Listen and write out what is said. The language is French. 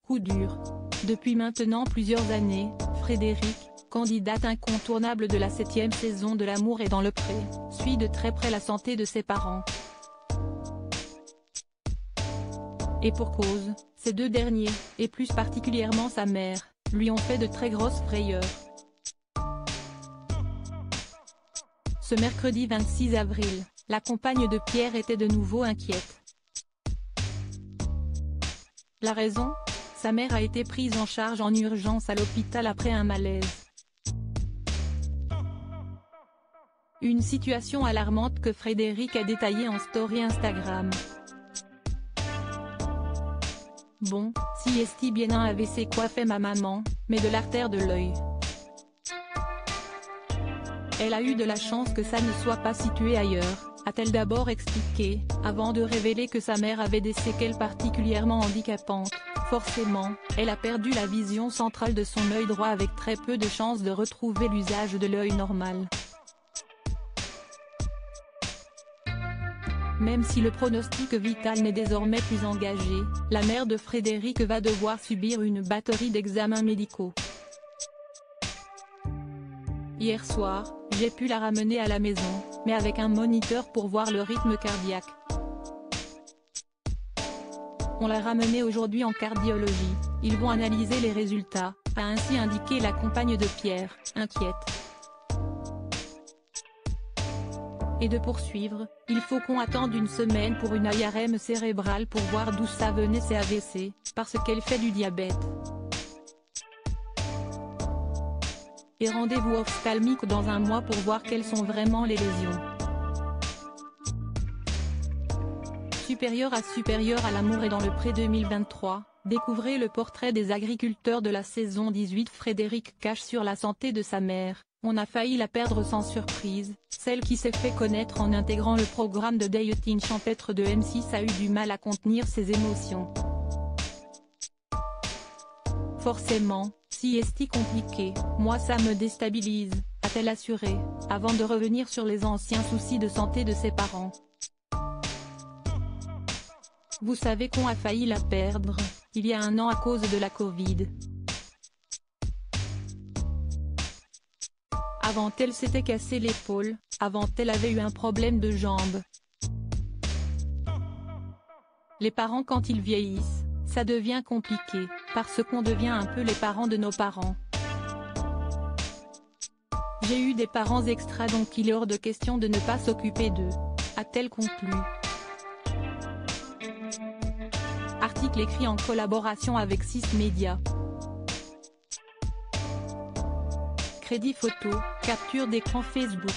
Coup dur. Depuis maintenant plusieurs années, Frédéric, candidate incontournable de la 7e saison de L'amour est dans le pré, suit de très près la santé de ses parents. Et pour cause, ces deux derniers, et plus particulièrement sa mère, lui ont fait de très grosses frayeurs. Ce mercredi 26 avril, la compagne de Pierre était de nouveau inquiète. La raison ? Sa mère a été prise en charge en urgence à l'hôpital après un malaise. Une situation alarmante que Frédéric a détaillée en story Instagram. Bon, si esti bien un AVC coiffait ma maman, mais de l'artère de l'œil. Elle a eu de la chance que ça ne soit pas situé ailleurs, a-t-elle d'abord expliqué, avant de révéler que sa mère avait des séquelles particulièrement handicapantes. Forcément, elle a perdu la vision centrale de son œil droit avec très peu de chances de retrouver l'usage de l'œil normal. Même si le pronostic vital n'est désormais plus engagé, la mère de Frédéric va devoir subir une batterie d'examens médicaux. Hier soir, j'ai pu la ramener à la maison, mais avec un moniteur pour voir le rythme cardiaque. On l'a ramenée aujourd'hui en cardiologie, ils vont analyser les résultats, a ainsi indiqué la compagne de Pierre, inquiète. Et de poursuivre, il faut qu'on attende une semaine pour une IRM cérébrale pour voir d'où ça venait ces AVC, parce qu'elle fait du diabète. Et rendez-vous ophtalmique dans un mois pour voir quelles sont vraiment les lésions. Supérieur à L'amour est dans le pré 2023, découvrez le portrait des agriculteurs de la saison 18. Frédéric cache sur la santé de sa mère, on a failli la perdre sans surprise, celle qui s'est fait connaître en intégrant le programme de dating champêtre de M6 a eu du mal à contenir ses émotions. Forcément, si est-il compliqué, moi ça me déstabilise, a-t-elle assuré, avant de revenir sur les anciens soucis de santé de ses parents. Vous savez qu'on a failli la perdre, il y a un an à cause de la Covid. Avant elle s'était cassé l'épaule, avant elle avait eu un problème de jambe. Les parents quand ils vieillissent, ça devient compliqué, parce qu'on devient un peu les parents de nos parents. J'ai eu des parents extra donc il est hors de question de ne pas s'occuper d'eux, a-t-elle conclu. Article écrit en collaboration avec 6 médias. Crédit photo, capture d'écran Facebook.